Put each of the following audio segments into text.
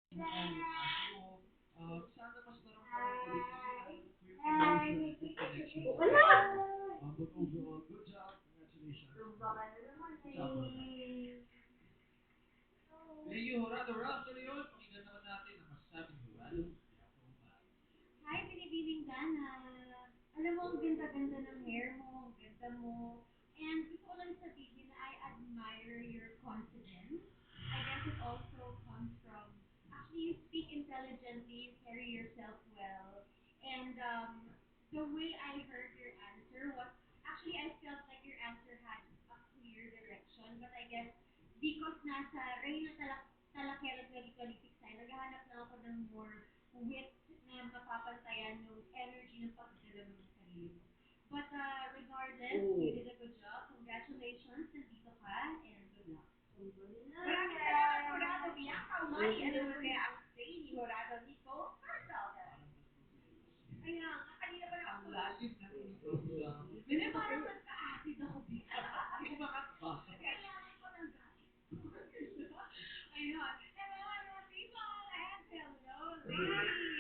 Hi, binibining Dana. Alam mo, ang ganda-ganda ng hair mo, ang ganda mo. And gusto ko lang sabihin na I admire your confidence. I guess it also comes from, actually, you speak intelligently, you carry yourself well. And the way I heard your answer was, actually, I felt like your answer had a clear direction. But I guess, because nasa Reyna Talakera 2026 tayo, naghahanap lang ako ng more wit na mapapantayan yung energy ng pagdala mo ng sarili mo. But regardless, you did a good job. Congratulations, nandito ka, and good luck. Maraming salamat, Horado Bianca Umali. Ano naman kaya ang say ni Horado Nico Carsalda? Kaya, kanina pa lang ako. Ang lalim na ito. Hindi, parang nagka-acid ako dito. Hindi ko makakabasa. Kailangan ko ng gamit. Ayun. Hello, hello, people. And hello, ladies.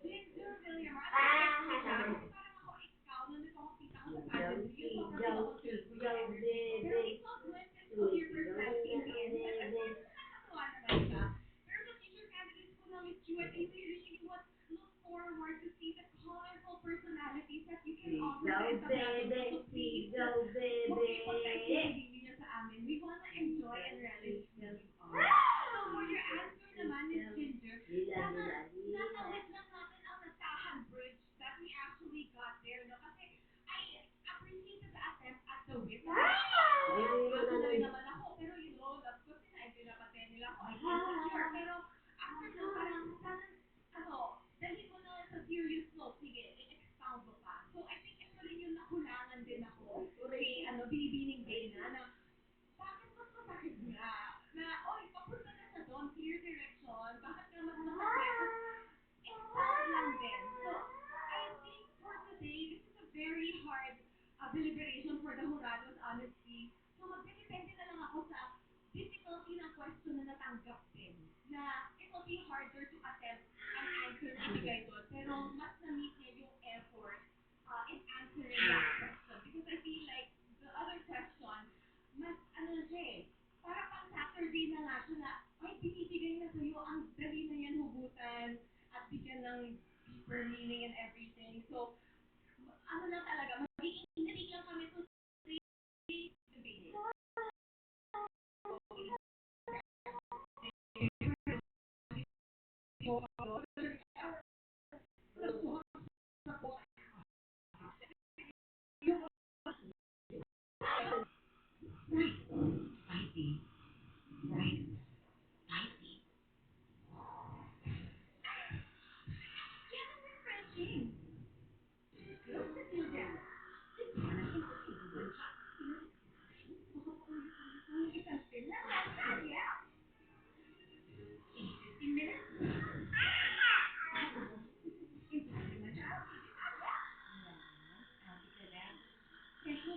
Ginger Villamar. Parang ako ikaw, nung nakakita ko sa pageant reel, sobrang ako feel ko yung energy mo. Pero it's all good because your personality in the end. Nakakatuwa naman siya. Pero sa future candidates ko now is you, and I really would look forward to see the colorful personalities that you can offer sa entablado mo. So please, huwag niyo ipagkait yung sarili niyo sa amin. We wanna enjoy and relish where you are. So for your answer naman, Miss Ginger, natawid lang natin ang Nagtahan Bridge that we actually got there, no? Kasi I appreciated the attempt at the wit. Personally naman ako, pero love ko sila, and pinapatay nila ako, I'm insecure. Pero after nun, parang, ano, dahil mo na sa serious note, sige, i-expound mo pa. So I think ito rin yung nakulangan din ako kay, Binibining Dana, na bakit mas masakit nga? Na, oy, papunta na siya doon, clear direction, bakit nga mas masakit? Expound lang din. So, I think for today, this is a very hard deliberation for the Jurados, honestly. So, magdedepende na lang ako sa difficulty ng question na natanggap din. Na it will be harder to attempt an answer na ibigay doon. Pero mas na-meet niya yung effort in answering that question. Because I feel like the other question, mas ano na siya eh, para pang Saturday na nga siya na, ay, binibigay na sa'yo, ang dali na yan hugutan at bigyan ng deeper meaning and everything. So, ano lang talaga, magiging intrigue lang kami to see the basics. Kaya refreshing. Close the deal down. Isang spin lang. Yeah. In 15 minutes. Imposible man siya. Special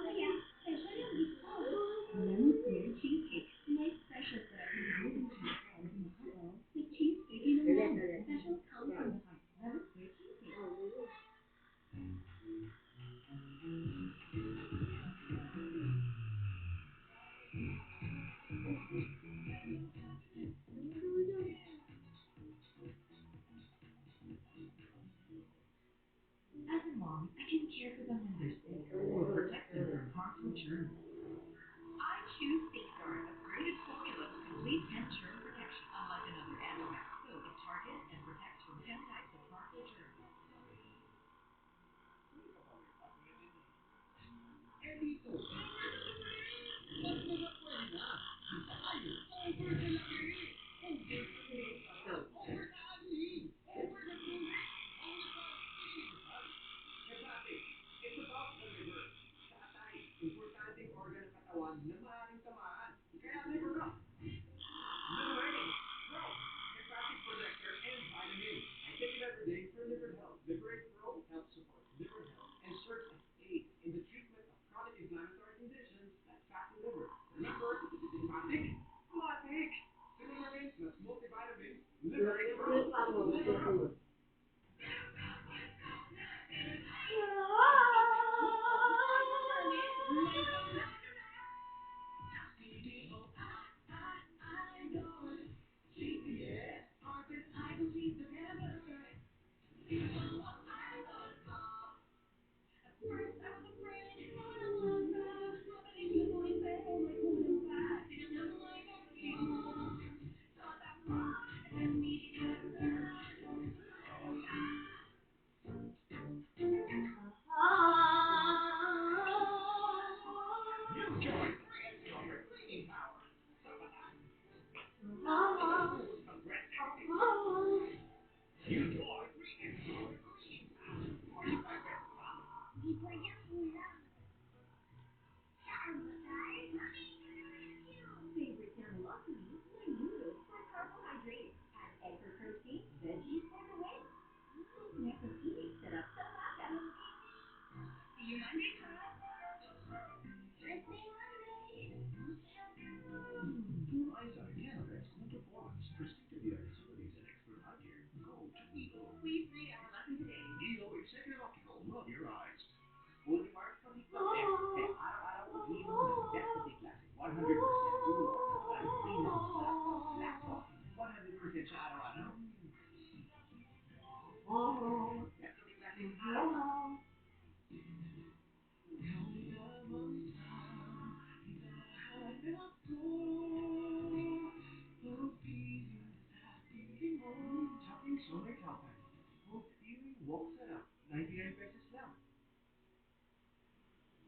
kaya special yung gift ko. Lemon square cheesecake. May special sa golden cheese balls in the hot the cheesecake in a roll. Special comes from the hot lemon square cheesecake. As a mom, I can care for them when they're sick or protect them from harmful germs. I choose Safeguard upgraded formula with complete 10 germ protection, unlike another Atomax soap. It targets and protects from 10 types of harmful germs. Lupa mo, lupa mo.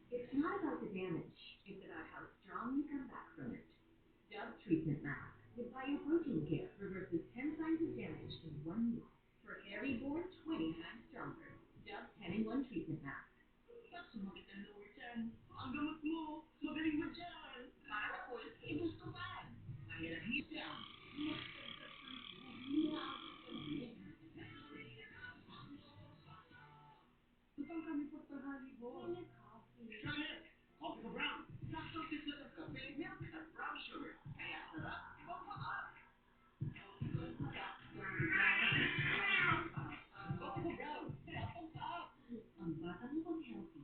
It's not about the damage. It's about how strong you come back from it. Dove Treatment Mask with Bioprotein Care reverses 10 signs of damage in 1 use. For hair reborn 20 times stronger. Dove 10-in-1 Treatment Mask. Ba't sumakit ang lower chan? Ang gamot mo, magaling mo dyan. Para sa cool, i-boost ko pa. Kaya na heat down. Utang kami pagtanghali mo. Try it. Coffee ko brown. Saktong timpla ng kape, milk at brown sugar. Kaya sarap, pampaap. Coffee ko brown. Kaya pampaap. Ang bata mo pang healthy.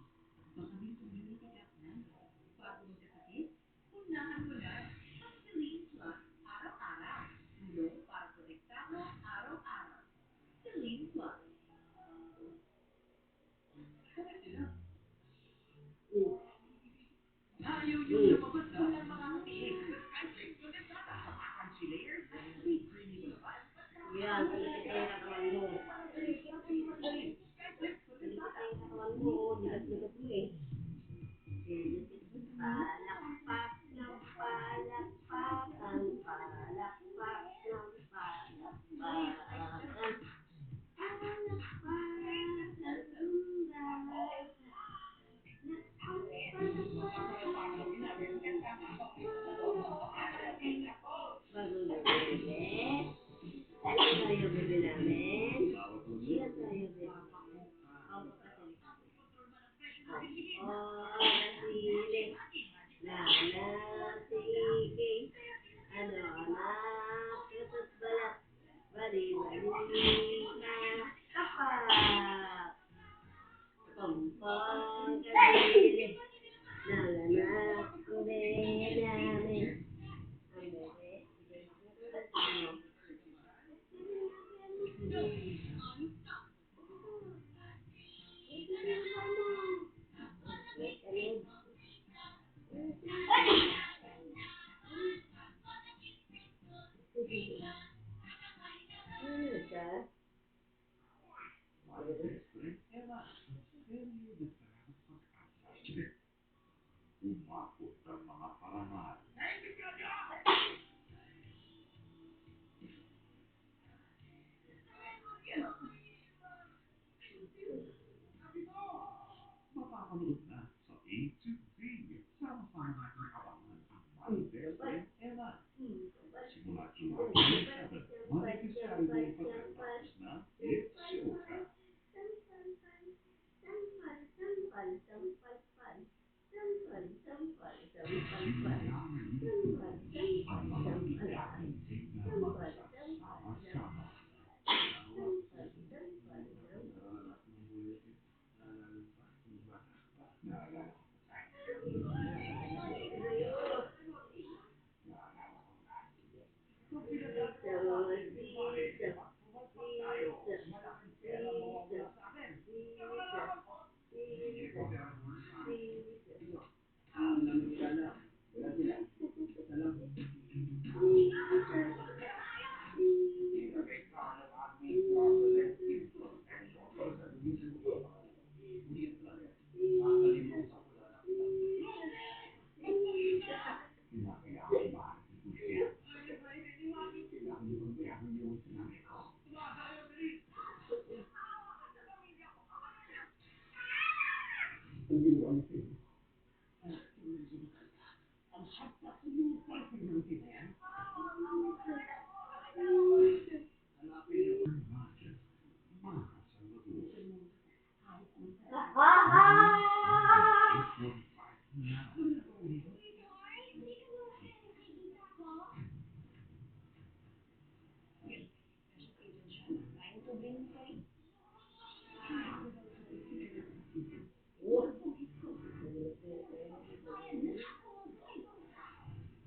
Baka may community gap na. Bago magkasakit, unahan mo na. Ang Celine Plus araw-araw. Tulong para protektado araw-araw. Celine Plus. Ayaw yung lumabas na walang makakatiis sa Skyflakes Condensada. Crunchy layers at sweet creamy malabas. Yan, palikit ang katawan mo. Skyflakes Palikit Condensada. ang katawan mo. Likat-likat mo eh. Palakpak ng palakpak. Ang palakpak ng palakpak. Palakpak ng zumba. Bagong bibili. Ano tayo bibili namin? Ilan tayo bibili? Ang papasilip. Papasilip. Nanasige. Ano anak? Putot balat. Bali-bali ka. Tapak. Pampagkabili. Nanganak ang bebe namin. Ang bebe. Umabot ang mga parangal. Mapapanood na sa A to Z. Sama-sama natin abangan ang Marites and Emma. Simula July 27, Monday to Saturday pagkatapos na It's Showtime. Ang malalaking tignan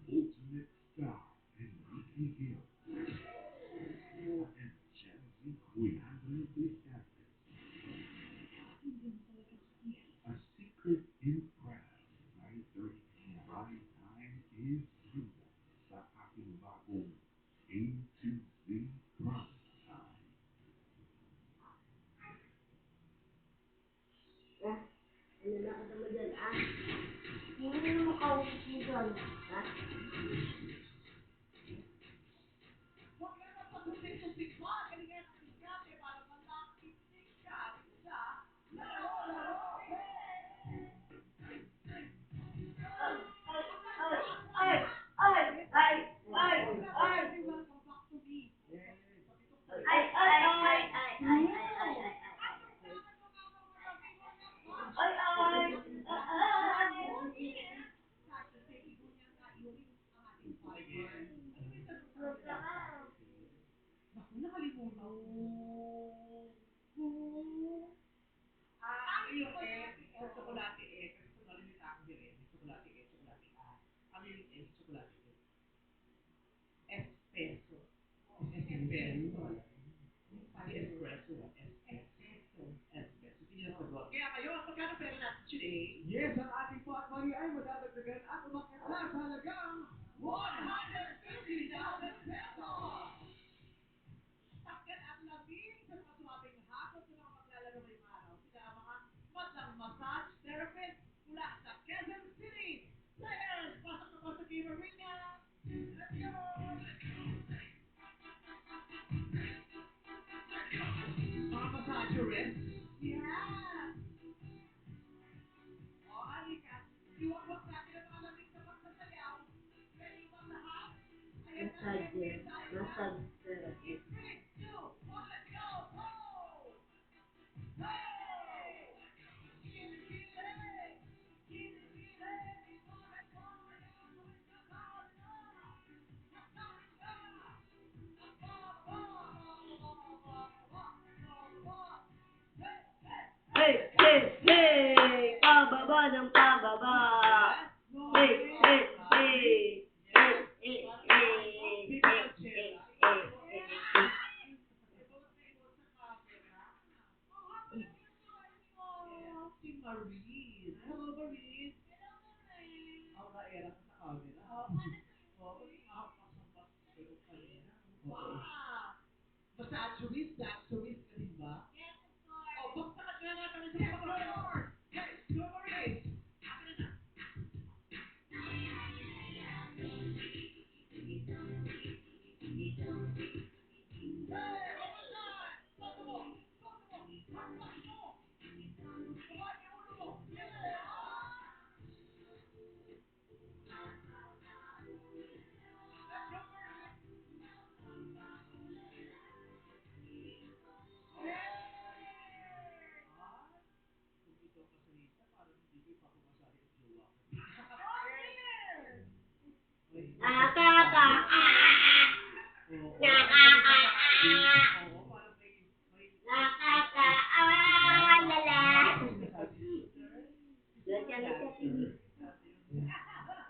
Ultimate Style and Nikki Hill. And Chelsea Queen. A secret in craft. 9:30 p.m. My time is freedom. Sa aking bagong A to Z Crime Time. Ano na ka naman dyan, ah? Hindi na makausap mo dyan, ha? Nakalimutan ko. Yung sa tsokolate kasi sa malimit ako din tsokolate tsokolate Ano yung tsokolate Espresso. Espresso. Sabi espresso. Espresso. Hindi na sagot. Kaya kayo, magkano pera natin today? Yes, ang ating pot money ay madadagdagan at umakyat na sa halagang 150,000 pesos! Sakyan ang labing sa mga swabing hakot sa mga maglalaro ngayong araw. Sila ang mga matang massage therapist mula sa Quezon City. Players, pasok na po sa game arena. Let's go! Mga massagerists? Yes! O, halika. Iwagwag natin ang mga labing sa pagsasayaw. Ready bang lahat? Ayan na ang Massage therapy. Hey, hey, hey! Pababa ng pababa! Hey, hey, hey! Hey, hey, hey! Si Maurice. Hello, Maurice. Ang kaera sa camera. Nakapasok pa rin. Massagist, dasherist ka din ba? Yes, of course. O, baksakan nga natin sa mga floor. Hey, go Maurice. Akin na. Nakaka! Nakakaalala! Lagyan na siya, TV.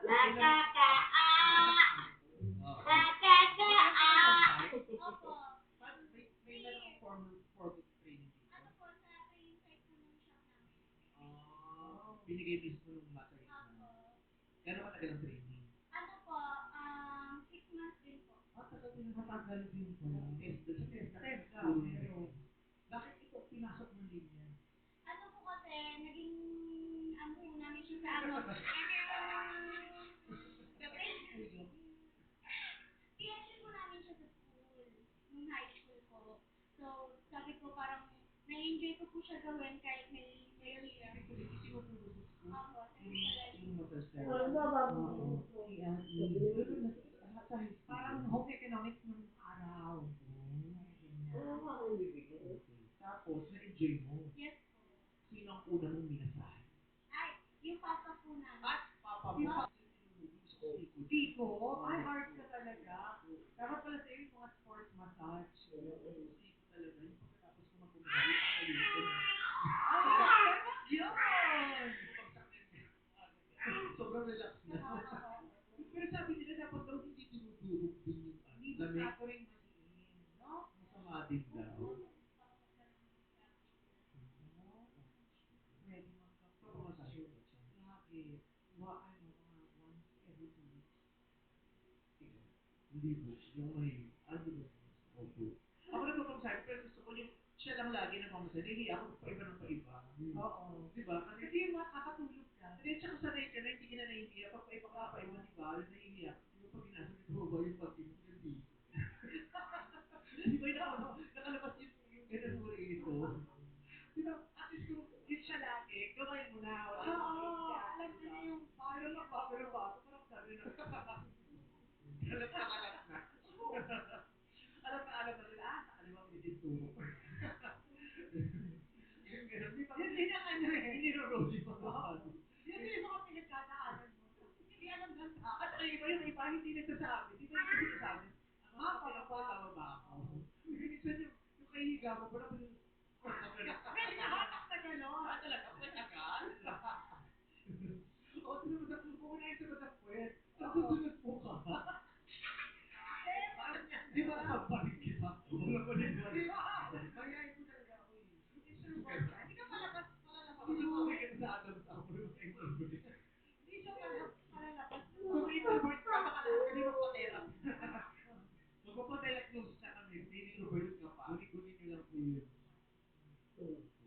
Nakaka! Binigay mismo nung massage na. Gano'ng katagal ang training? Ano po, 6 months din po. Tagal din matagal din po. Testa. Pero, bakit ito pinasok mo din yan? Ano po kasi, naging, ano po namin siya sa ano, pinansyal po namin siya sa school, nung high school po. So, sabi ko parang, na-enjoy ko po siya gawin kahit may hirap. Isinuturo sa school. Opo, sa eskwela. Yung massage therapy. Wala Parang home economics nung araw. Tapos, na-enjoy mo. Yes po. Sino ang una mong minasahe? Ay, yung papa po namin. At papa mo. Tiko, ay hard ka talaga. Dapat pala sa'yo yung mga sports massage. Tiko talaga. Yung pagkatapos ko magkumagay, ayun. Yun! Sobrang relax na. Pero sabi nila dapat daw hindi dinudurog din yung Hindi lamig. masyado rin maliin, no? Masama din daw. Pwede Pagpamasahe magka-massage. ko siya. Grabe. Mga once every 2 weeks. Ikaw, hindi po. Yung may, ano ba? Opo. Ako nagpapamasahe, pero gusto ko yung siya lang lagi nagpapamasahe. Hindi ako paiba ng paiba. Oo. Diba? Kasi Kasi yung makakatulog ka. hindi, tsaka sanay ka na, hindi ka na nahihiya. Pag paiba ka, paiba, diba? Nahihiya. Yung pag pinasa mo, ba yung pag hindi. Di ba yung nakalabas yung ganun mo rito? Diba? At least kung yun siya lagi, gawin mo na. Oo, alam ko na yung Pero lang ba? Pero ba? Parang sabi na. Alam na alam na. Alam na alam na rin. Sa kaliwang itinturo. Yung ganun. Di ba? yun din ang ano eh. Hindi na Rosie pa ba? Yun din yung mga pinagdadaanan mo. Hindi alam lang sa At ang iba yung iba hindi nagsasabi. Di ba yung sinasabi? Tama ba ako? Minsan yung kahihiga mo, parang may hinahatak na gano'n. talaga? Matagal? O, sinusunod po na yung sumunod po eh. Susunod po ka. Di ba nakabalik kita? Wala pa din ba? Mayayain mo talaga ako eh. Introvert ka. Hindi ka malalabas Hindi mo okay ka sa Adam's apple yung introvert. Hindi siya malalabas. Kung introvert ka, baka lahat ka din magpa-therapy. Magpapadiagnose na kami. Hindi introvert ka pa. Guni-guni nyo lang po yun.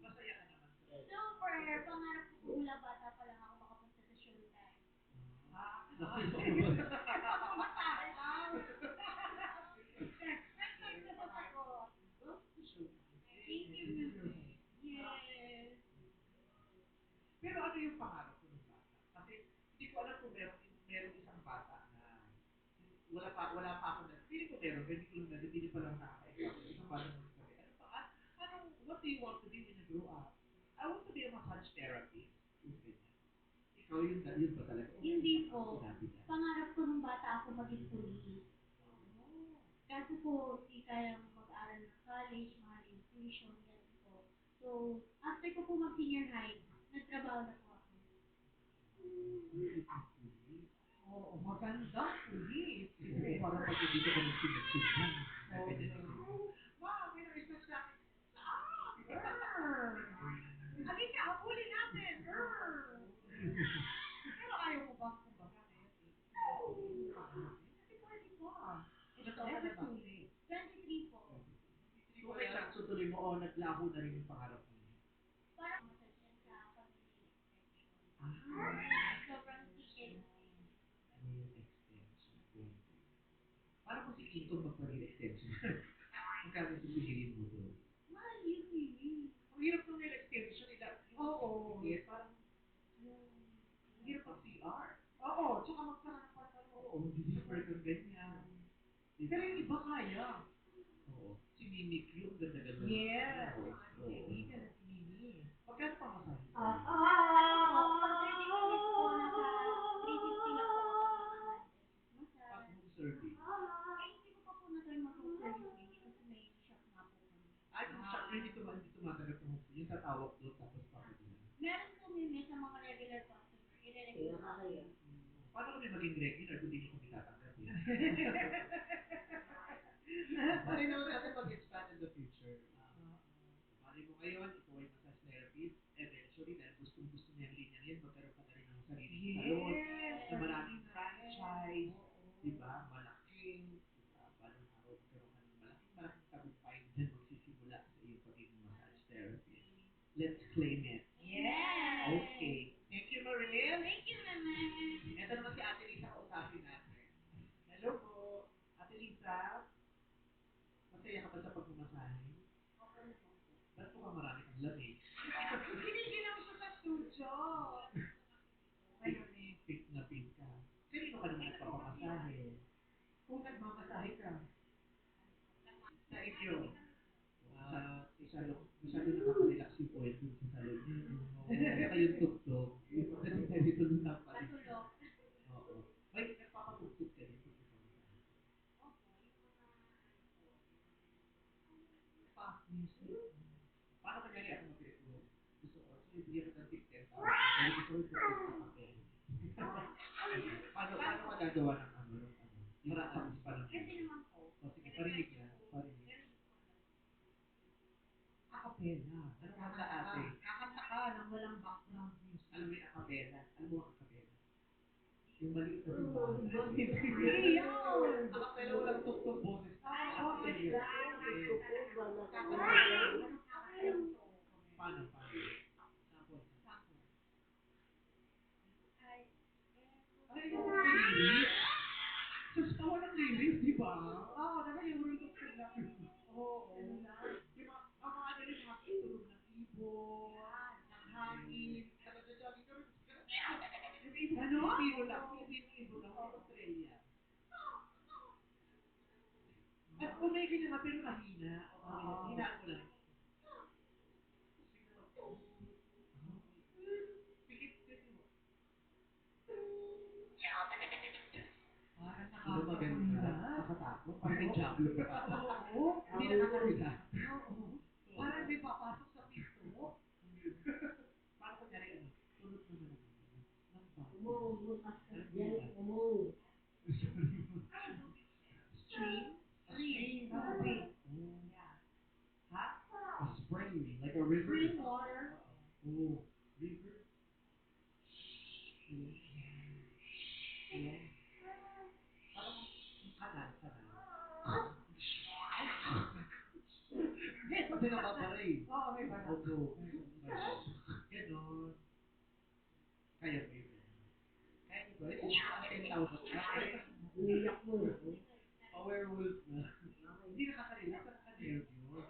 Masaya ka naman sa Super! Pangarap ko po mula bata pa lang ako makapunta sa showtime. Pumasahe daw. Next time na ako. Thank you, Mr. Yes. Pero ano yung pangarap ko ng bata? Kasi hindi ko alam kung meron isang bata na wala pa ako na, hindi ko meron, pero hindi ko naman, hindi pa lang nakaka-ikaw. Isang bata na sabi, what do you want to be when you grow up? I want to be a massage therapist. Ikaw yun ba talaga? Hindi po. Sinabi niya. Pangarap ko nung bata ako maging police. Kaso po, hindi kayang mag-aral ng college, mahal yung tuition, ganun po. So, after ko po mag-senior high, nagtrabaho na po ako. Oo, magandang pulis. Parang pag hindi ka ba nagsinagsingan? Ma, may na-research sa akin. Halika, habulin natin. Pero ayaw mo ba kung baka kasi pwede pa. It's never too late. 23 po. So, may chance tuloy mo, naglaho na rin yung pangarap mo. Parang masasyan sa family extension. Sobrang ticket. Nail extension. Paano kung si Kinton magpa-nail extension? Magkano sasabihin mo doon? Mahal yun eh. Ang hirap ng nail extension nila. Oo. Yes, parang ang hirap ng CR. Oo, tsaka magsara ng pantalon. Oo, zipper kang ganyan. Pero yung iba kaya. Oo. Si Mimi Q, ang ganda-ganda. Yes. Oo. Ang kaibigan na si Mimi. Magkano pa masahe? Pag 30 minutes po, nasa 350 lang po ako per massage. Pag home service. Eh, hindi ko pa po na-try mag-home service baby kasi may shop nga po kami. Ay, kung siya, hindi tumatanggap ng home service. Yung tatawag doon, tapos papadala. Meron po may sa mga regular customers. I-request ko kayo. Paano kami maging regular kung hindi nyo kami tatanggap? Paano naman natin mag-expand in the future? Mali mo ngayon, ikaw ay massage therapist. Eventually, dahil gusto niya yung linya imagine, magkaroon ka na rin ng sariling salon, na maraming franchise, di ba? Malaki, di ba? Balang araw magkaroon ka ng malaking tagumpay dyan magsisimula sa iyong pagiging massage therapist. Let's claim it. Yes! Okay. Thank you, Marilyn. Thank you, naman. Ito naman si Ate Lisa, kausapin natin. Hello po. Ate Lisa, masaya ka ba sa pagmamasahe? Ba't po ka marami kang lamig? Kinikilaw siya sa studio. Ngayon eh. Pink na pink ka. Kanino ka naman nagpapamasahe? Kung nagmamasahe ka. Sa inyo. Masyado nakaka-relax yung point dun sa salon niyo. Saka yung tugtog. Kasi ganito dun lang pala. Natulog. Oo. May nagpapatugtog ka din pag nagmamasahe. Fast music. Paano kanyari ako mag-record? Gusto ko, actually, bigyan ko ng tip 10,000. Pero gusto ko yung tugtog sa papel. Paano magagawa ng practice pa lang? Kasi naman po. O sige, parinig lang. Parinig. Acapella. Ano kanta ate? Kakanta ka nang walang background music. Alam mo yung acapella? Alam mo ang acapella? Yung maliit na simbahan. Hindi yun! Acapella walang tugtog boses. Acapella. Paano? Sample. Ay, yung lyrics. Sa tawa ng lyrics, di ba? Oo, dapat yung urong tugtog lang. Oo. Di ba, ang mga dali mga tunog ng ibon, ng hangin, nagja-jogging kami. Yung ibon, Ano? Pilipino lang, Pilipino lang, sa Australia. At umigil nga, pero mahina. Hinaan mo lang. Pikit mo. Parang Ano maganda? Nakatakot. Parang may jump. Oo. Hindi nakaka-relax. Oo. Parang may papasok sa pinto. Paano kunyari tulog naman ako. Ng bata. Umuubukas ka dyan. Stream? A stream. Tubig. Yeah. Ha? A spring, you mean? Like a river? Spring water. Oh, river? Yeah. Parang kanal. Yes, kasi nababaray. Oo, may banak. Opo. Ganon. Kaya ba yun? Kaya niyo ba? Ito yung 10,000. Iyak mo. Pa-werewolf na. Hindi nakaka-relax, nakaka-nerve yun.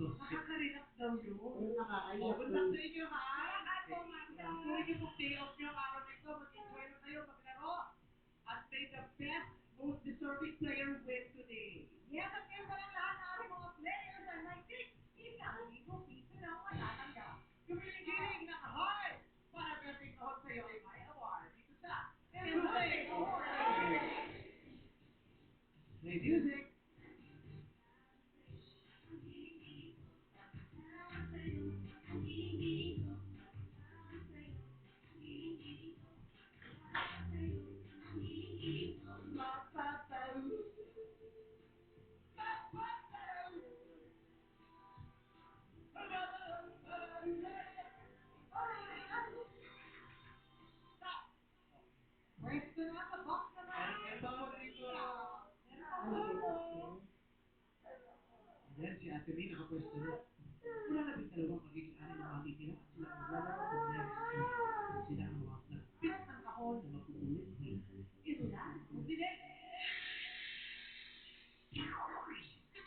Nakaka-relax daw yun. Yung nakakaiyak. Good luck sa inyo, ha? Salamat po, Magda. Kung inyo pong day off nyo ang araw nito, mag-enjoy na kayo, maglaro. At may the best, most deserving player win today. Yes, at ngayon pa lang lahat ng ating mga players ay may 1,000 piso na matatanggap. Gumiling-giling, naka-hard! Para dating kahon sa'yo ay may award. Dito sa Music. Music! Play music! Pwesto na sa box naman. Meron pa po dito. Ayan, si Ate May nakapwesto na. Wala na din dalawa, magiging anin na makikita at sila maglalaro sa next week. Sila ang mga nagpit ng kahon na mapuulit ni Ilan Rosines.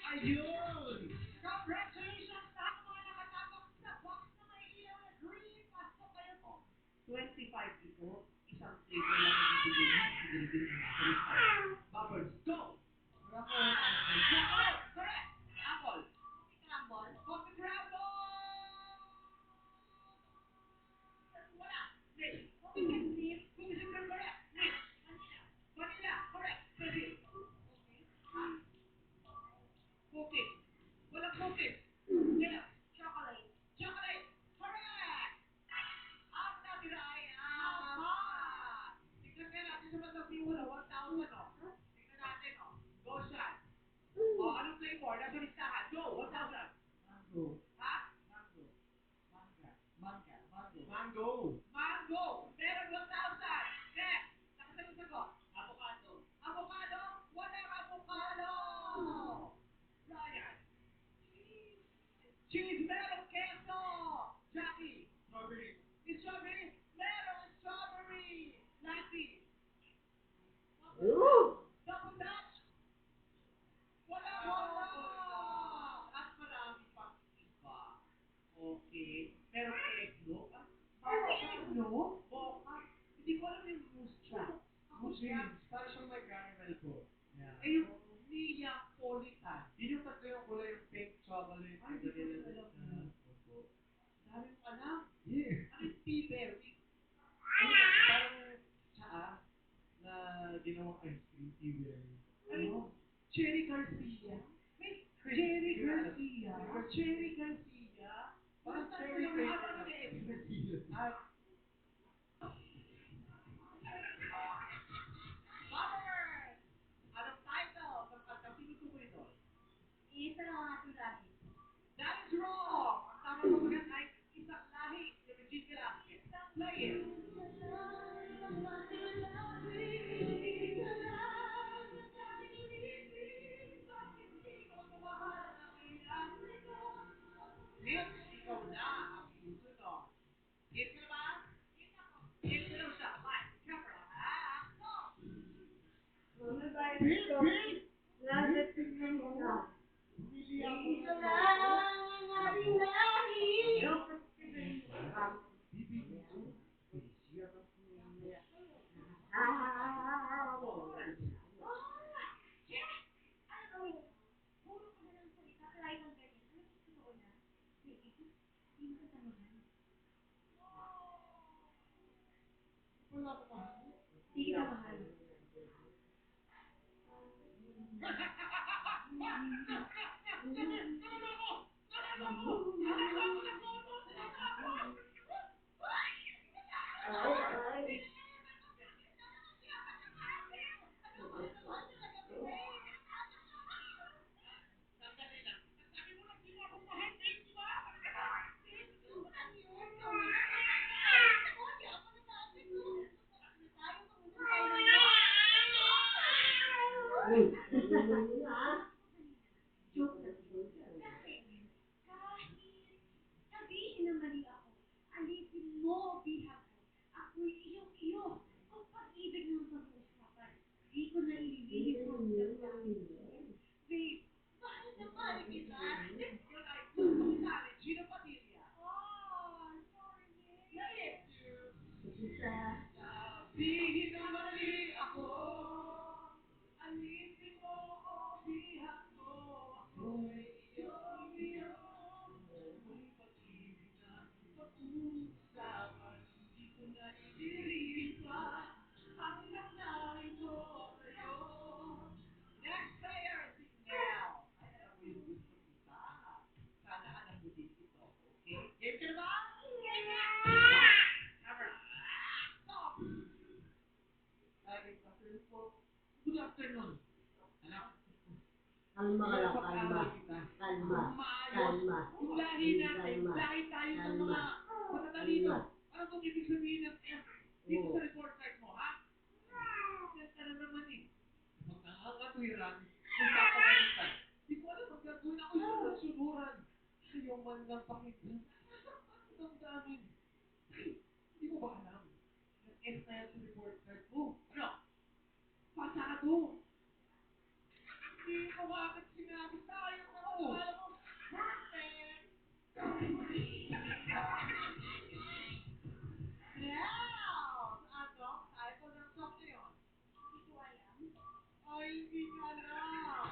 Ayun! Congratulations sa mga nakatapos sa box na may ilaw na green. Pasok kayo po. 25 ito, isang flavor lang ang ibigay niya. Siguro din ang nasa listahan. Bubbles, go! Chocolate! Correct! Apple! Crumble. Coffee crumble! Wala! Milk! Cookies and cream, correct! Milk! Vanilla! Correct! Basil! Cookies! Walang cookies! Milk! Chocolate. Chocolate! Correct! Ang natira ay apat! Tignan nga natin sa bandang simula, 1,000 oh. Tignan natin oh. Go, Sean! Oh, anong flavor? Nasa listahan. Go! 1,000! Mango. Ha? Mango. Manga. Mango. Mango! Mango! tatlo yung kulay yung pink chocolate. Ay, hindi ko rin alam na. yun. Opo. Dami mong alam. Yeah. Ano yung tea-berry? Ano ba? Parang tsaa na ginawang ice cream, tea-berry. Ano? Cherry Garcia? May Cherry Garcia? Garcia. Cherry Garcia? Parang cherry flavor na At Bummer! Anong title ng kantang tinutukoy doon? Isa lang ang ating lahi. That is wrong! Ang tamang pamagat ay isang lahi ni Regine Velasquez. Play it! Nick, ikaw na ang susunod. Game ka na ba? Game ka daw siya. Live, camera, action! Ano ba Bill, yung ito? Bill! Lapit Bill, tingnan mo. Bumili ako Isa ng lang ang ating lahi. bibigyan ko ng special. Puro ka na lang salita, kaya kang ganyan. Ano gusto mo na? Sige, hindi mo ka tanongin. Wala pa pa. Hindi ka mahal. Ay. Sandali lang. Sabi mo lang, di mo ako mahal, babe, di ba? Sabihin na mali ako. Alisin mo ang bihag ko. Ako'y iyong-iyo. Kung pag-ibig ng pag-uusapan, di ko na ililihim ang damdamin ko. Babe, mahal na mahal kita. Yun ay tutok sa Regina Padilla. Oh, sorry, babe. Play it! Isa. Sabihin na mali ako. Alisin mo ang bihag ko. Ako'y iyong-iyo. Kung pag-ibig na pag-uusapan, di ko na ililihim pa ang damdamin ko sa'yo. Next player, si Nell. Ay, alam mo yung gusto kita. Sana alam mo din ito. Okay? Game ka na ba? Camera. Stop! Good afternoon po. Good afternoon. Anak, Kalma ka lang, kalma. pag-aaral kita. Kalma. Maayos. Kalma. Yung lahi natin, Kalma. lahi tayo ng Kalma. mga matatalino. Kalma. Ano bang ibig sabihin ng F dito Oo. sa report card mo, ha? Yan ka na naman eh. Pag nakakatuwiran, kung papagalitan, di ko alam ang gagawin ako sunod-sunuran. Ayaw man lang pakinggan. Ano damdamin? Ay, hindi mo ba alam? Yung F na yan sa report card mo. Ano? Pasado! Hindi mo bakit sinabi sayang na ako. Alam mo, perfect! Now! Anong title ng song na yun? Hindi ko alam. Ay, hindi niya alam.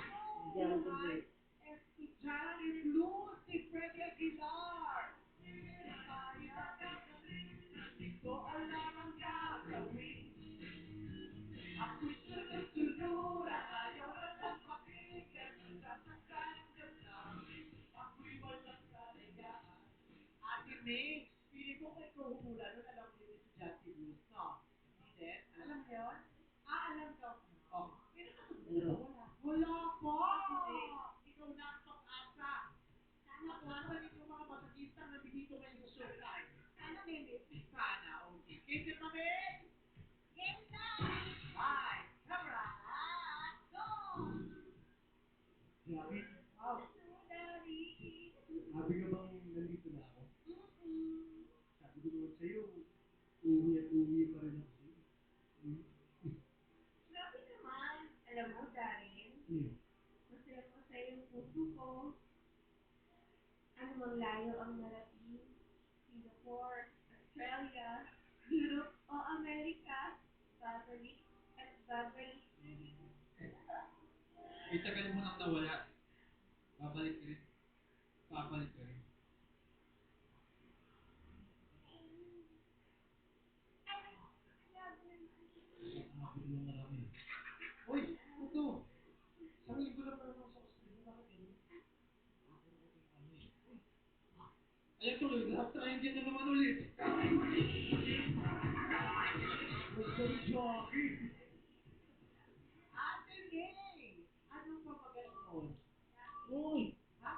Diyan, Oh, ay, escucharan el blues ni Freddy Aguilar. Kaya dito alam ang gagawin. Ako'y sunod-sunuran, ayaw na lang pakinggan. Nasasaktan ka lang, ako'y walang kalagaan. Ate May, piling ko kung ikaw humula nun, alam mo yung estudyante blues, no? Hindi din? Alam mo yun? Alam daw ko. Oh, may nakasagot ka ba? Wala. Wala pa! Ikaw na ang pag-asa. Sana po, asan yung mga masagistang nandito ngayon sa showtime? Sana, baby. Sana, okay. Game ka na, May? Game na! Live, camera, action! Grabe. Wow. Ano, Daddy? Sabi ka bang nandito na ako? Mm-mm. Sabi ko naman sa'yo, uwi at uwi pa rin ako sa'yo. Grabe naman. Alam mo, Darin, Ano yun? masaya-masaya yung puso ko. Ano mang layo ang narating. Singapore, Australia, Europe, o Amerika. Babalik at babalik. Itagal mo nang nawala. Papalit ka rin. Nakapit lang na namin. Uy! Ito! Isang linggo na pa naman sa Australia. Bakit ganun? Ayan tuloy, lahat triangle na naman ulit. Masarap jockey! Ate May! Anong papagaling mo? Uy! Ha?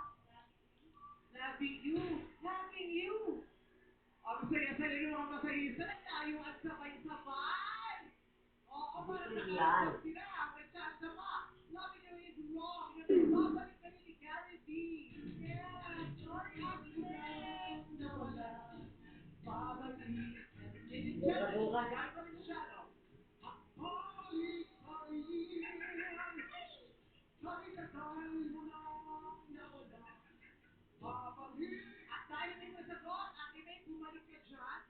Loving you! Loving you! Ang saya-saya ng mga masahista, nagtayo at sabay-sabay! Oo, parang Hindi nakakasap yan. sila, nagsasama. Loving you is wrong. Nagbabalik kayo ni Gary V. Yeah, sorry, Agnes. Nawala. Babalik. Ladies and gentlemen, Buka-buka. Guy Valenciano. Balik pa rin. Tagal mo nang nawala. Babalik. At dahil may nasagot, Ate May, bumalik ka dyan.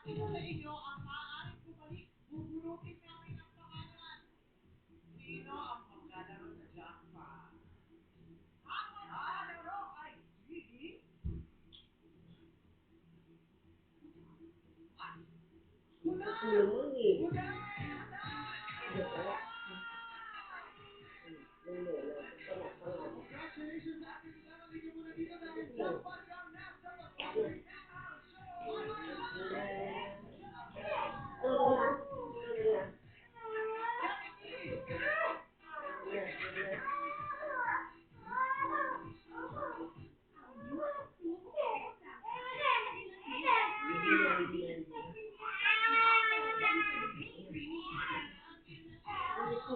Ako po sa inyo ang maaaring bumalik. Bubunutin namin ang pangalan. Sino ang maglalaro sa jackpot? Ang maglalaro ay si... Hulay! Tulong eh. Hulay! Ano pala? Pangat. Congratulations, Ate Hulay. Halika muna dito dahil jackpot ka na sa pag-ibig ng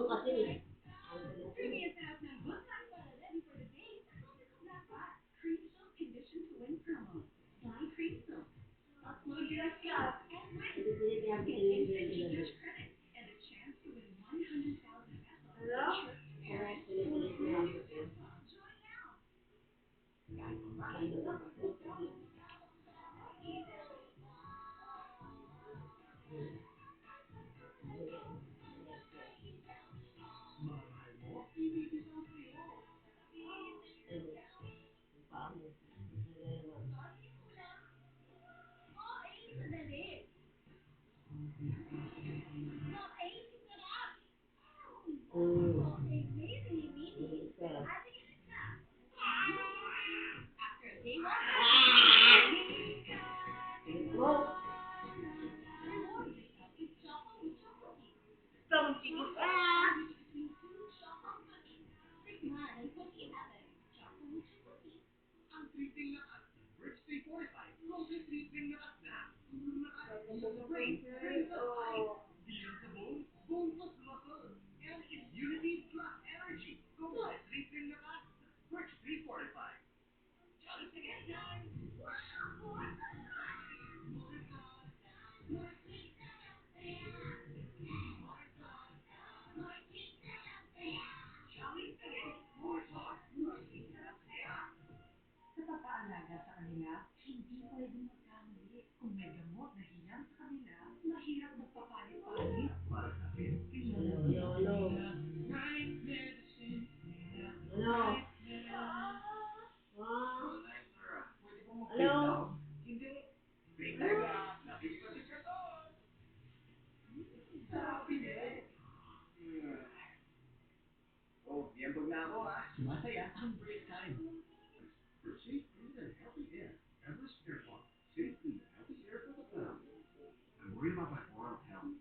Kasi Creamy ang sarap ng butang para ready for the day. Dapat cream silk condition to win promo. Buy cream silk. Upload your account and win. Get instant GCash credit and a chance to win 100,000 pesos. Join now. Mahal mo, ibibitaw sa'yo. After a day long reward yourself with Choco Mucho cookies. Between two Choco cookies. Tikman ang cookie heaven. Choco Mucho cookies. Ang tripping lakas ng Birch 345, Golden Tripping lakas na. Puro lakas, sa brain, brain plus eyes. Bilang sa bones, bone plus muscle. And immunity plus energy. Golden Tripping lakas, Birch 345. Jolly sige, guys! Jolly Spaghetti, more sauce, more sweet sarap saya. Sa pag-aalaga sa kanila, hindi pwedeng magkamali. Kung may gamot na hiyang sa kanila, mahirap magpapalit-palit. Para sa akin, Ano? Pwede pong Hello? Hindi. Fake talaga. Nakinig ko si Katon. Sabi eh. Oh, biyembag na ako ah. Sumasaya ang break time. For safe, clean, and healthy air, Everest Air Pump. Safe, clean, healthy air for the family. I'm worried about my oral health.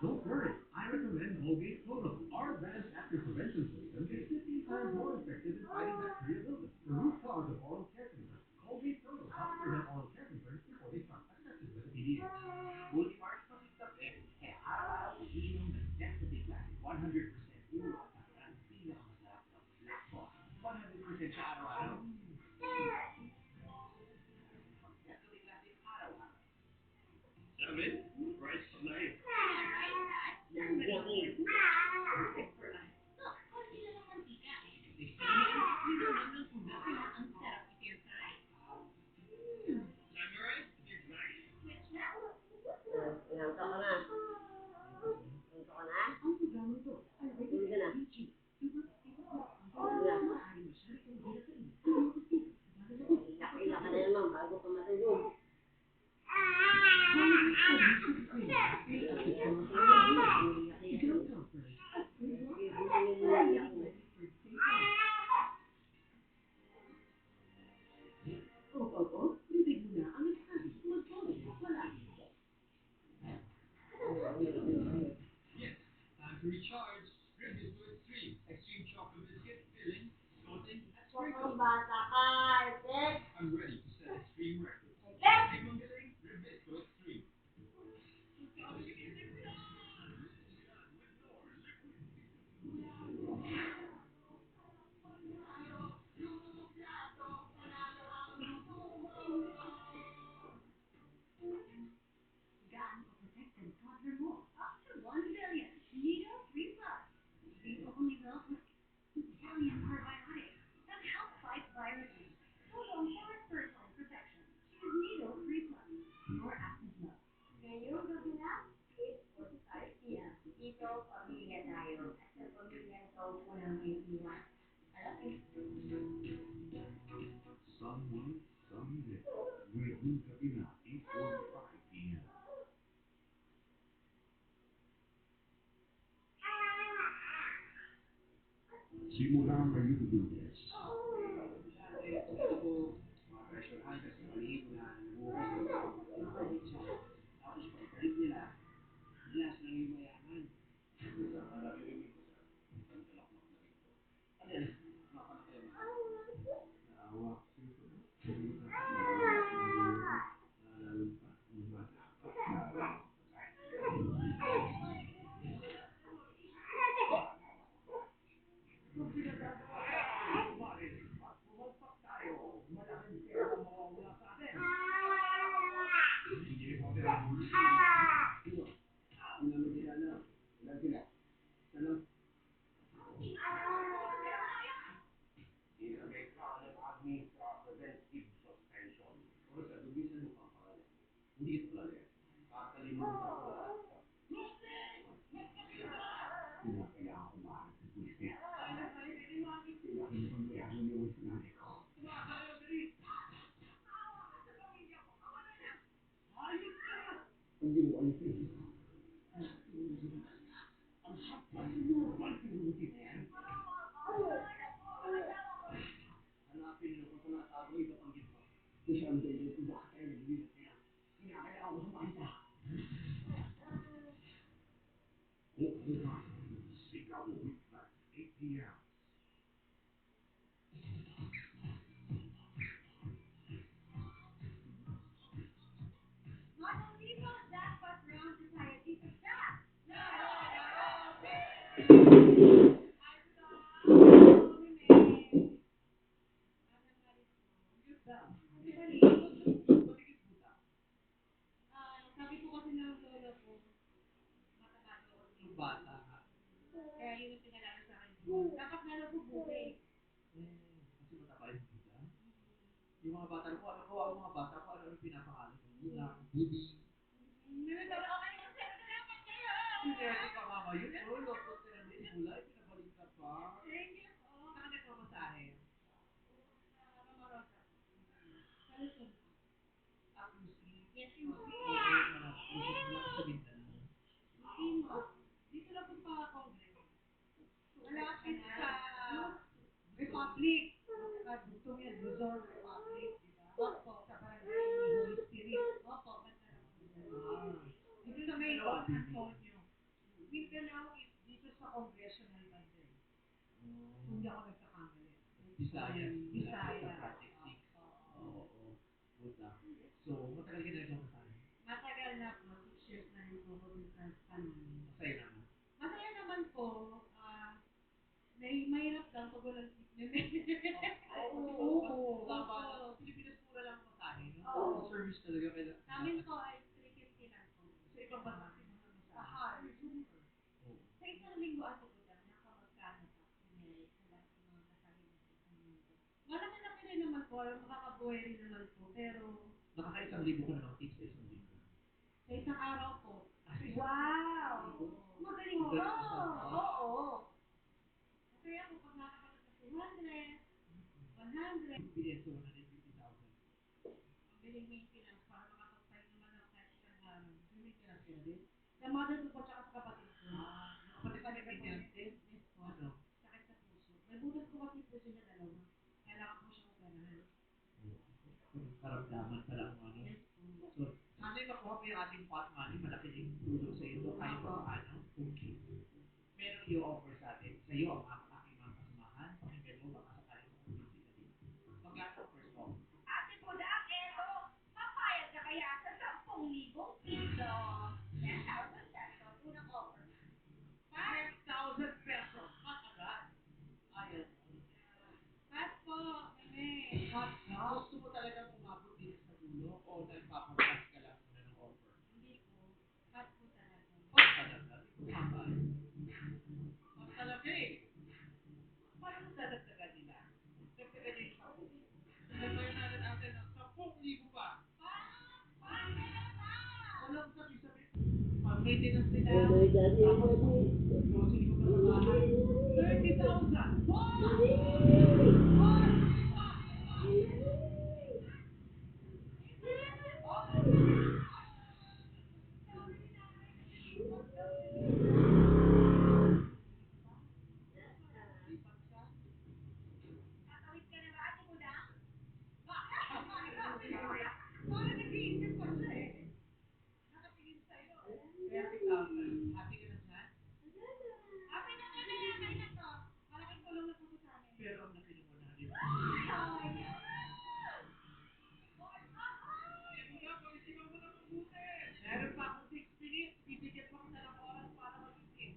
Don't worry. I recommend Colgate Total. Our advanced active prevention system is 15 times more effective in fighting bacteria buildup, the root cause of oral care concerns. Colgate Total helps prevent oral care concerns before they become excessive with the PDA. Fully marked from the pin. Kaya araw-araw iinom ng Nescafe Classic 100%. At saka ang pinakamasarap na Black Coffee. 100% siya araw-araw. Nescafe Classic araw-araw. 7. Fresh Slate. Perfect for us. Look, konti lang ang mantika. Hindi naman ng ugat kaya ang sarap i-fry. Sunrise is nice. Switch na. Nangka ka na. Nangka ka na? Ang programang to ay Hindi ka na. PG. Super Wala. maaaring masyari kang gira sa inyo. bata ka, Tek. I'm ready to set extreme records. Tek! Ay, magaling! Rebisco Extreme. Gaano ka-protect ang toddler mo? Up to 1 billion. Nido 3 Plus. The only milk with billion probiotics that help fight viruses. Tulong for personal protection. Choose Nido 3 Plus. Your active milk. Ngayong gabi na, 8:45 p.m. Dito, pamilya tayo. At sa pamilya ito, unang may iwan. Alam mo, Someone, someday. Ngayong gabi na, 8:45 p.m. Simulang ngayon Lunes. Tapos pagkalit nila, bilas lang yung mayaman. Naririnig ko, sir. Ang talakmak na rin ko. Ano yan? Makanak kayo ba? Naawa ko sa'yo. Naalala mo pa? Nung bata ka. Naalala ko pa. Kung pinagagawa tayo, marinig at pumagpak tayo, malaking pera ang mawawala sa atin. Hindi ko sila. Sino? Hindi namin kilala. Ilan sila? Isa lang. Ilagay ka ng admin sa preventive suspension. O sa dubisan mo pang pangalan. Hindi kita kilala. Kakalimutan ko lahat. Kinakailangan ko maharap sa pulis. Kinakailangan ko yung sinanay ko. Ang ginawa niyo sa'yo. Ang hapla sa normal pinuti na yan. Hanapin nyo kung saan natago iba pang ginawa. Masyadong ganyan kung bakit tayo naglilit niya. Kinakailangan ko makita. Sigaw Weeknight, 8 p.m. Not only about that, but around society success. Sabi ko kasi ng lolo ko, mataba daw ako Yung bata nga. Kaya yun ang pinalala sa akin. Dapat nga daw po buhay. Kasi mataba yung buta. Yung mga bata, ano ang mga bata ko, ano yung pinapangalan ng buta? Budi. Genetic ka mama yun, oh. Lopot ka ng gulay, pinabalik ka pa. Thank you po. Saan ka nagmamasahe? Mamarosa. Sa Luzon. Accuracy. Yes, po. Sa Mindanao. Dito lang po sa Congress. Malapit sa Republic. Dugtong yan, Luzon Republic, di ba? Opo. Sa barangay ni Holy Spirit. Opo, banda lang po. Dito sa may Don Antonio. Mindanao is dito sa Congressional Banda. Kung di ako nagkakamali. Visayas. Visayas. Sa Project 6. Oo. Buta. So, matagal ka na nagmamasahe. Matagal na po. 6 years na rin po ako dun sa panahon. Masaya naman. Masaya naman po. Mahirap lang pag walang treatment. Oo. Tama na. Pilipinas mura lang ang masahe, no? Oo. Service talaga kailangan. Sa amin po ay 350 lang po. Sa ibang bansa, kasi mahal masahe. Mahal. Oo. Sa isang linggo ate ko lang, nakamagkano ka? Kunyari, sa lahat ng mga kasali mo sa isang linggo. Malaki-laki rin naman po, makakabuhay rin naman po, pero Nakaka-1,000 ka namang tips sa 1 linggo. sa isang araw po, Wow! magaling po. Magaling ka. Oo. Kaya po, pag nakakapag sa 200, 100, Pilihan sa 150,000. mabiling maintenance para makapagpahinga naman ng kahit isang araw. May maintenance ka na din? Sa mother ko po, tsaka sa kapatid ko. Kapatid ka may maintenance din? Yes po. Ano? Sakit sa puso. May butas po kasi puso niya dalawa. Kailangan po siyang operahan. Karamdaman pa lang ano. Yes po. So, sana yung makuha mo yung ating pot money, malaki din tulong sa iyo. Kahit pa paano. Okay. Meron i-offer sa atin. Sa iyo, ang aking mga kasamahan, pakinggan mo, baka sakaling sa community ka din. Gusto mo talagang umabot din sa dulo o nagpapagas ka lang muna ng offer? Hindi po. Cut po talaga. Pag talaga, di ko kapal. Pag talaga eh. Paano mo dadagdagan nila? Dagdagan niya yung 10,000. Dagdagan natin ng 10,000 pa. Walang sabi-sabi. Pag maintenance nila, tapos closing mo pa sa bahay, 30,000. Lipat ka. Kakawit ka na ba, Ate Budang? Parang nag-iisip pa siya eh. Nakatingin sa'yo. 30,000. Happy ka na dyan? Okay na nga, kaya na to. Malaking tulong na po to sa amin. Pero ang laki ng 100. Ay, Wala, pag-isipan mo na mabuti. Meron pa akong 6 minutes. Bibigyan pa kita ng oras para mag-isip.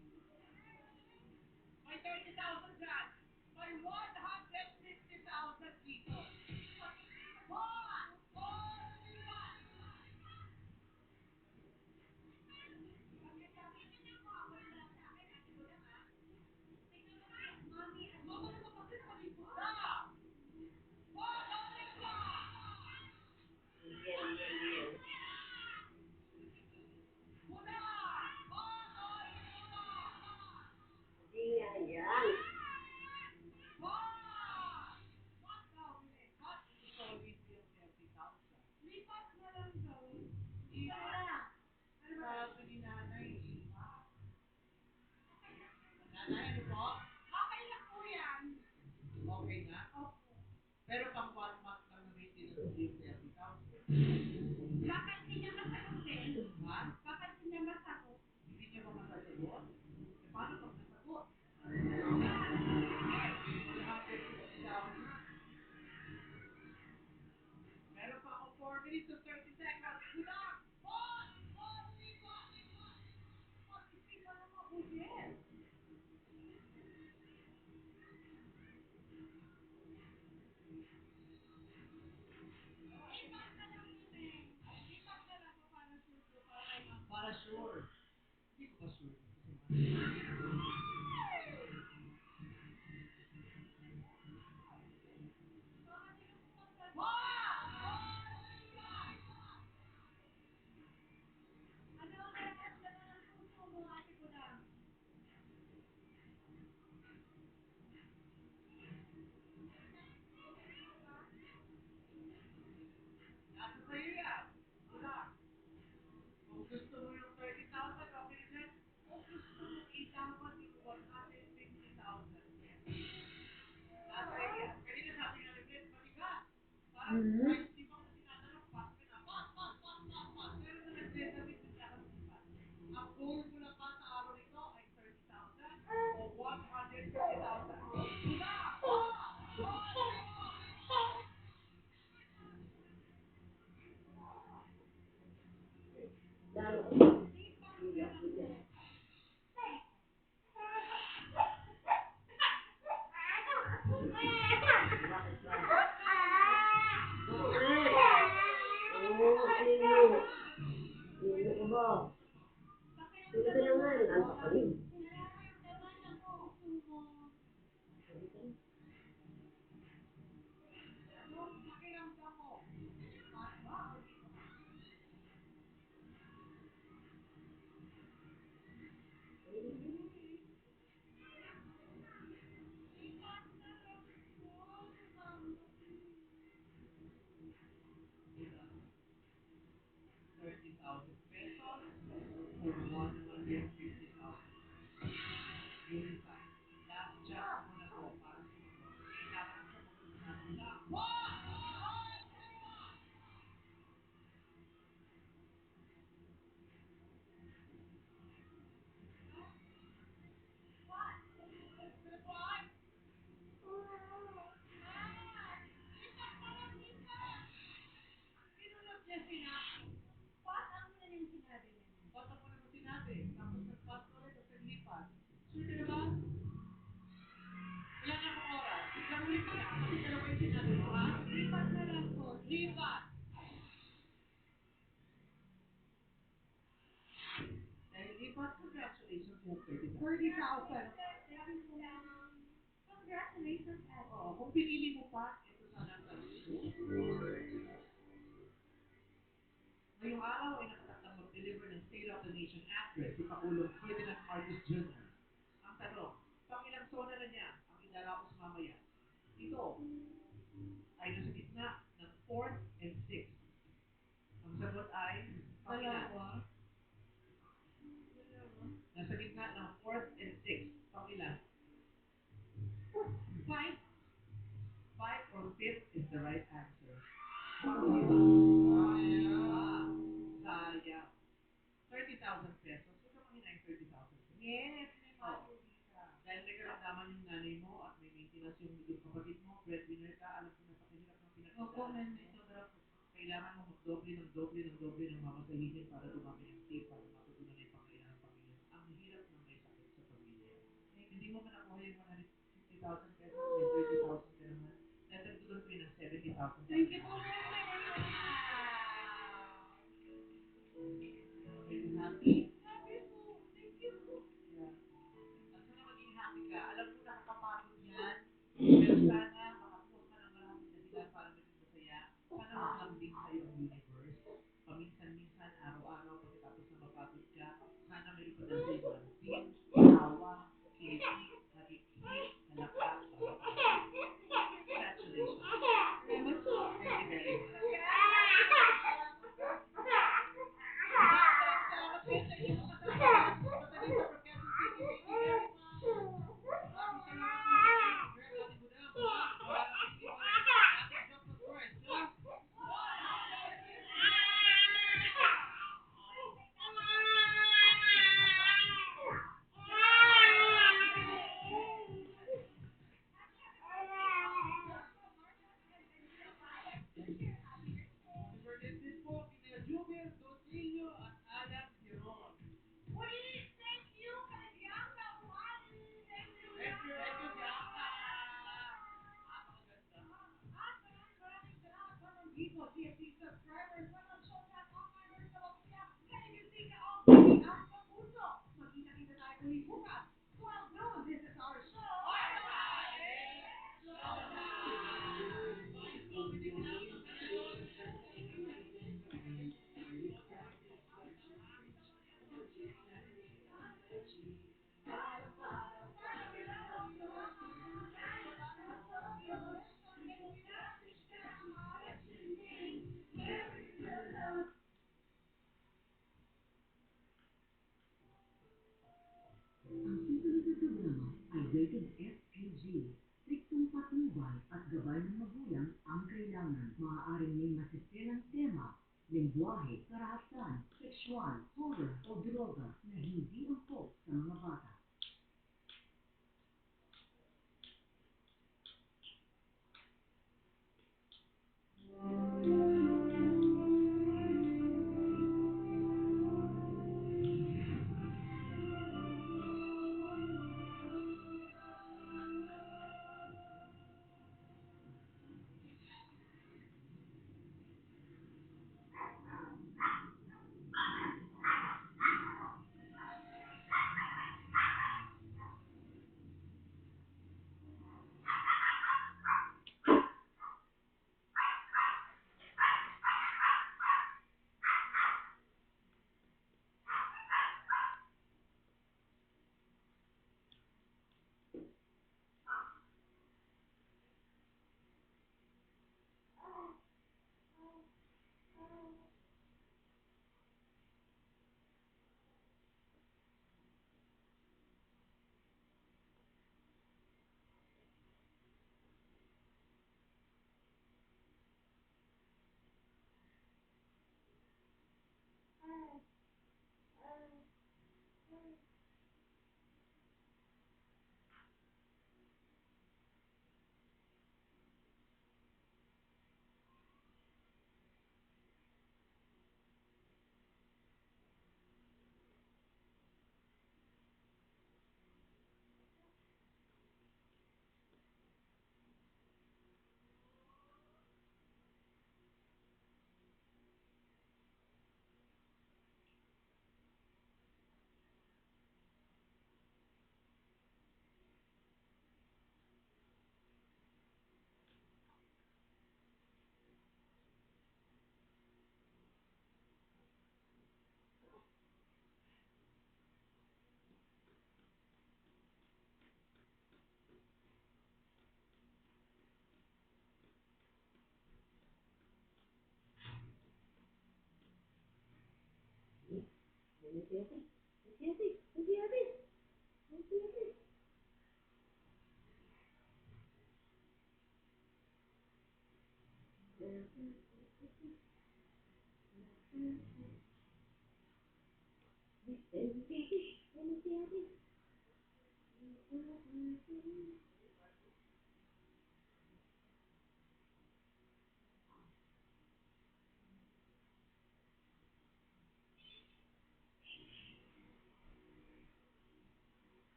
May 30,000 dyan. May 150,000 dito. Solid yung 30,000. Lipat na lang daw. Sabi ni nanay, nanay, ano po? Okay lang po yan. Okay na? Opo. Pero pang 1 month lang na maintenance yung 30,000. bakit hindi niya masagutin? Ha? Bakit hindi niya masagot? Hindi niya ba masasagot? E paano pag nasagot? 150,000. Meron pa akong 4 minutes and 30 seconds. Kulang! Pag-isipan ng mabuti. Lipat na lang yun eh. Lipat na lang po para sure po. Para may Para sure. Hindi ko ba sure? Ano ang nararamdaman ng puso mo, Ate Budang? Nasa sa'yo yan. Kulang. Kung gusto mo yung 30,000, okay na dyan. Kung gusto mo ilaban yung 150,000. Nasa iyo yan. Kanina sabi nga ni Glenn, matigas. Parang kahit hindi pa ako tinatanong, pass ka na. Pass. Pero na nag-Glenn David, bigla ka lumipat. Ang goal mo lang ba sa araw ito ay 30,000 o 150,000? kung pinili mo pa, ito sana ang tanong ko. Ngayong araw ay nakatakdang mag-deliver ng State of the Nation address si Pangulong Ferdinand Marcos Jr. Ang tanong, pangilang zona na niya ang idaraos mamaya? Ito ay nasa gitna ng 4th and 6th. Ang sagot ay pangilan. Nasa gitna ng 4th and 6th. Pangilan. 5 or 5th is the right answer. Sayang. 30,000 pesos. Huwag ka mangina yung 30,000 pesos. Yes, may Oh. matuloy ka. Dahil may karamdaman yung nanay mo at may maintenance yung kapatid mo, breadwinner ka, alam ko napakahirap ng Opo, pinagdadaanan may mo. sobra po. Kailangan mo magdoble ng mamasahihin para dumami ang tip, para matutunan na yung pangailangan ng pamilya. Ang hirap ng may sakit sa pamilya. Hindi mo man nakuha yung 150,000 pesos, may 30,000 ka naman. Dadagdagan ko yun ng 70,000. Thank you po, Mama. Are you happy? Happy po. Thank you po. Yeah. At sana maging happy ka. Alam mo, nakakapagod yan. Pero sana makakuha ka ng maraming dahilan para maging masaya. Sana maglambing sa'yo ang universe. Paminsan-minsan, araw-araw, pagkatapos na mapagod ka, sana may ipadala sa'yo mansing, tawa, kesi, nakikik, halakas, congratulations. Salamat po. Thank you very much. Salamat po sa inyo. Kasama ko sa Lisa from Quezon City. Thank you very much. Maraming salamat po sa inyo. Greg, Ate Budang, Ate Jock, of course. Superintendent din po, kina Jubel, Dosillo, at Alan Giron. Thank you, Kalibianga. Thank you. Thank you, Bianca. Napakaganda. At maraming salamat sa nandito, TFC subscribers, mga Showtime onliners sa Mapilya, KBC ka all day at sa puso. Magkita-kita tayo ulit bukas. 12 noon, this is our show. Ang susunod na programa ay rated SPG. Striktong patnubay at gabay ng magulang ang kailangan. Maaaring may masiselang tema, lengguwahe, karahasan, sexual, horror o droga na hindi angkop sa mga bata.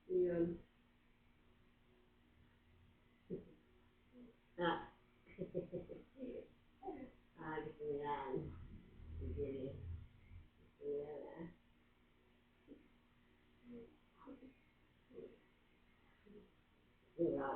Yun. Ah. Gusto mo yan. Sige. Gusto mo yan, ah. Diba?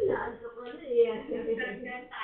Naantok ko na eh.